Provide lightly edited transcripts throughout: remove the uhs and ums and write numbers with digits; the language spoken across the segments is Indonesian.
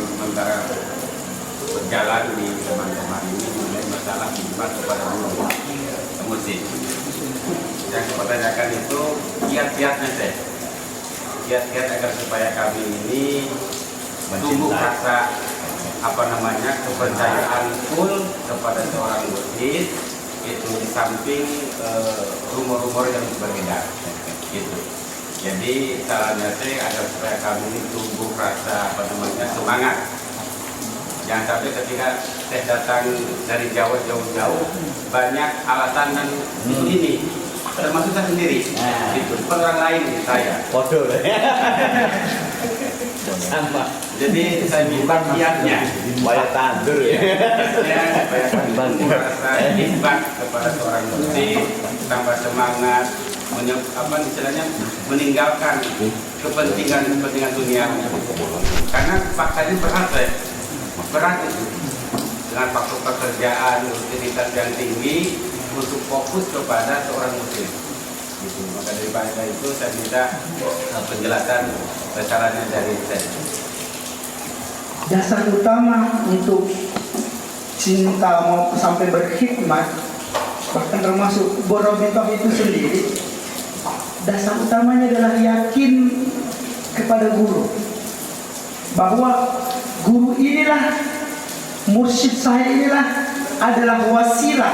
sementara berjalan di teman-teman ini mengenai masalah khidmat kepada guru musik. Yang saya pertanyakan itu kiat-kiatnya saya, kiat-kiat agar supaya kami ini tumbuh rasa kepercayaan full kepada seorang murid, itu di samping rumor-rumor yang berbeda gitu. Jadi caranya saya agar supaya kami ini tumbuh rasa semangat. Jangan sampai ketika saya datang dari Jawa jauh-jauh banyak alasan dan ini termasuk saya sendiri, gitu. Orang lain saya. Bodoh sama. Jadi saya minta kiatnya Supaya tandur ya. Supaya kami merasa hebat kepada seorang musik, tambah semangat, meninggalkan kepentingan dunia. Karena faktanya berat itu. Dengan faktor pekerjaan, rutinitas yang tinggi untuk fokus kepada seorang musik. Gitu. Maka daripada itu saya minta penjelasan caranya dari saya. Dasar utama untuk cinta mau sampai berkhidmat, bahkan termasuk Borobudur itu sendiri, dasar utamanya adalah yakin kepada guru, bahwa guru inilah, mursyid saya inilah adalah wasilah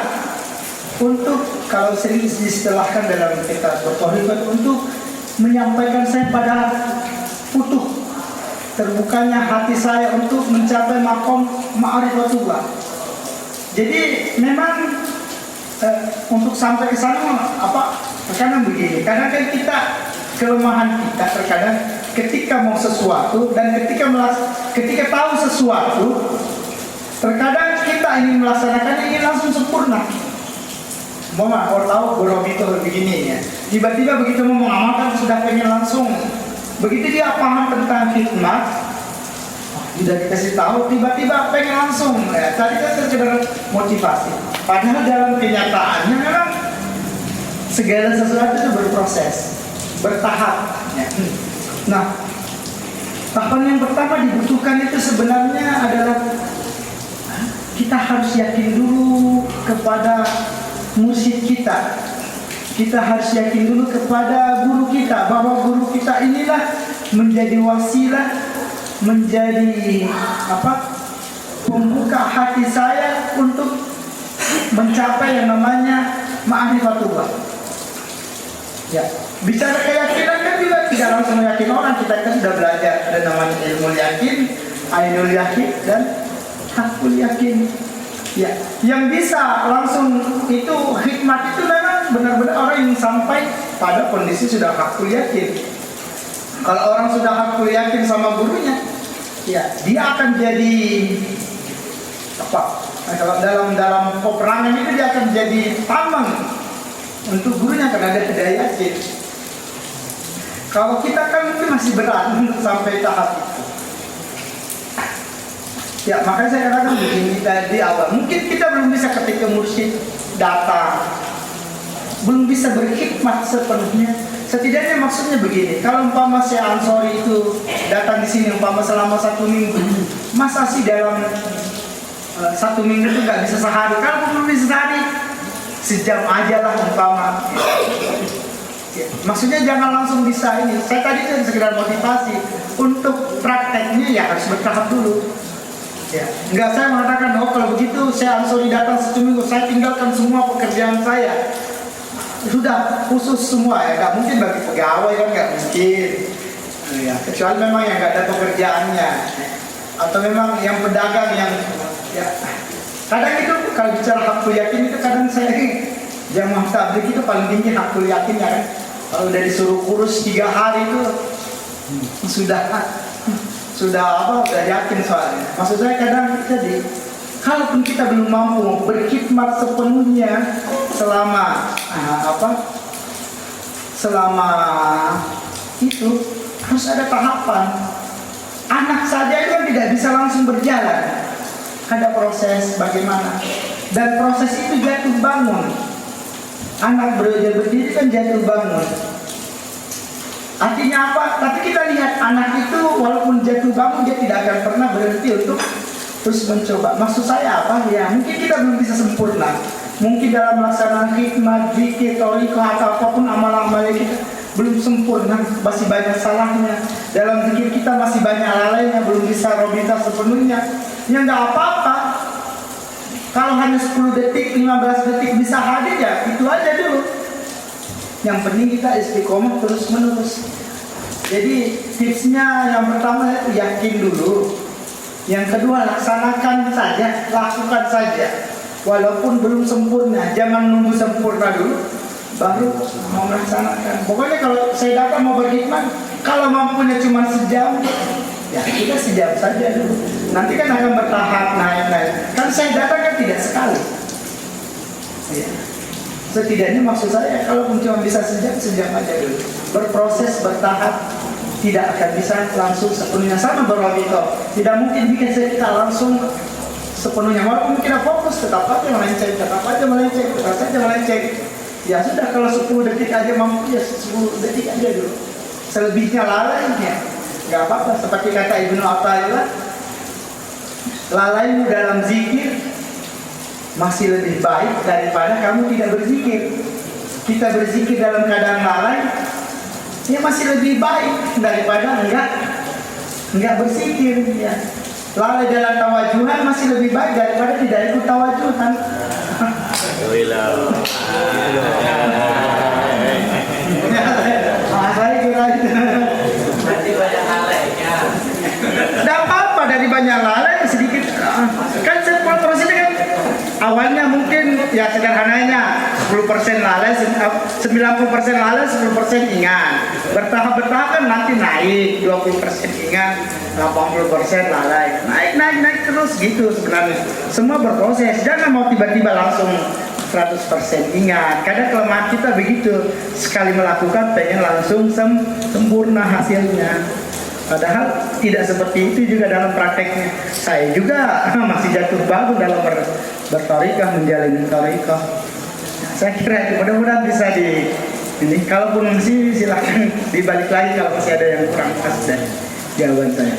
untuk, kalau sering diistilahkan dalam kitab bertauhid, untuk menyampaikan saya pada utuh terbukanya hati saya untuk mencapai makom ma'rifatullah. Jadi memang untuk sampai ke sana karena begini, karena kan kita, kelemahan kita terkadang ketika mau sesuatu dan ketika tahu sesuatu, terkadang kita ingin melaksanakannya ingin langsung sempurna. Orang tahu Borobudur begini ya, tiba-tiba begitu mau mengamalkan sudah pengen langsung. Begitu dia paham tentang khidmat, sudah dikasih tahu, tiba-tiba pengen langsung. Ya, tadi kan sekedar motivasi. Padahal dalam kenyataannya memang segala sesuatu itu berproses, bertahap. Ya. Nah, tahapan yang pertama dibutuhkan itu sebenarnya adalah kita harus yakin dulu kepada mursyid kita. Kita harus yakin dulu kepada guru kita, bahwa guru kita inilah menjadi wasilah, menjadi pembuka hati saya untuk mencapai yang namanya ma'rifatullah. Ya, bicara keyakinan kan juga tidak langsung yakin orang. Kita kan sudah belajar ada namanya ilmu yakin, ainul yakin, dan hakul yakin. Ya, yang bisa langsung itu hikmat itu memang benar-benar orang yang sampai pada kondisi sudah hakul yakin. Kalau orang sudah hakul yakin sama gurunya, ya dia akan jadi Nah, kalau dalam peperangan itu dia akan jadi tameng untuk gurunya karena ada tidak yakin. Kalau kita kan mungkin masih berat untuk sampai tahap itu. Ya, makanya saya katakan begini tadi awal. Mungkin kita belum bisa ketika mursyid datang, belum bisa berkhidmat sepenuhnya. Setidaknya maksudnya begini, kalau umpama si Ansori itu datang di sini umpama selama 1 minggu, masa sih dalam 1 minggu itu nggak bisa sehari? Kalau belum bisa sehari, sejam aja lah umpama. Ya, maksudnya jangan langsung bisa ini. Saya tadi kan sekedar motivasi untuk prakteknya ya harus bertahap dulu. Ya, enggak saya mengatakan kalau begitu saya Ansori datang 1 minggu, saya tinggalkan semua pekerjaan saya. Sudah khusus semua ya, nggak mungkin bagi pegawai kan nggak mungkin. Ya, kecuali memang yang nggak ada pekerjaannya, atau memang yang pedagang yang ya. Kadang itu kalau bicara hakul yakin itu kadang saya jamaah tabligh itu paling tinggi hakul yakinnya kan. Kalau udah disuruh kurus 3 hari itu sudah yakin soalnya. Maksud saya kadang jadi kalaupun kita belum mampu berkhidmat sepenuhnya selama itu harus ada tahapan. Anak saja itu kan tidak bisa langsung berjalan, ada proses bagaimana, dan proses itu jatuh bangun. Anak belajar berdiri kan jatuh bangun. Artinya apa? Tapi kita lihat anak itu walaupun jatuh bangun dia tidak akan pernah berhenti untuk terus mencoba. Maksud saya apa? Ya mungkin kita belum bisa sempurna. Mungkin dalam melaksanakan hikmah, zikir, thariqah atau apapun amal-amalnya kita belum sempurna, masih banyak salahnya. Dalam zikir kita masih banyak lalainya, belum bisa robita sepenuhnya. Ya nggak apa-apa. Kalau hanya 10 detik, 15 detik bisa hadir ya itu aja dulu. Yang penting kita istiqomah terus menerus. Jadi tipsnya yang pertama itu yakin dulu. Yang kedua laksanakan saja, lakukan saja. Walaupun belum sempurna, jangan nunggu sempurna dulu baru mau melaksanakan. Pokoknya kalau saya datang mau berkhidmat, kalau mampunya cuma sejam, ya kita sejam saja dulu. Nanti kan akan bertahap naik. Kan saya datang kan tidak sekali. Ya. Setidaknya maksud saya kalau cuma bisa sejam aja dulu. Berproses, bertahap, tidak akan bisa langsung sepenuhnya sama berwabito. Tidak mungkin bikin kita langsung sepenuhnya. Walaupun kita fokus tetap aja melenceng. Ya sudah kalau 10 detik aja mampu ya 10 detik aja dulu. Selebihnya lalainya nggak apa-apa. Seperti kata Ibnu Athaillah, lalaimu dalam zikir masih lebih baik daripada kamu tidak berzikir. Kita berzikir dalam keadaan lalai, ya masih lebih baik daripada enggak berzikir. Ya. Lalai dalam tawajuhan masih lebih baik daripada tidak ikut tawajuhan. Saya kira itu. Berarti banyak lalainya. Tidak apa-apa dari banyak lalai sedikit. Kan prosesnya kan awalnya mungkin ya sederhananya 10% lalai, 90% lalai, 10% ingat. Bertahap kan nanti naik 20% ingat, 80% lalai. Naik terus gitu sebenarnya. Semua berproses. Jangan mau tiba-tiba langsung 100% ingat. Kadang kelemahan kita begitu. Sekali melakukan pengen langsung sempurna hasilnya. Padahal tidak seperti itu juga dalam prakteknya. Saya juga masih jatuh bangun dalam berthariqah, menjalani thariqah. Saya kira itu mudah-mudahan bisa ini. Kalaupun masih silahkan dibalik lagi kalau masih ada yang kurang pas dari jawaban saya.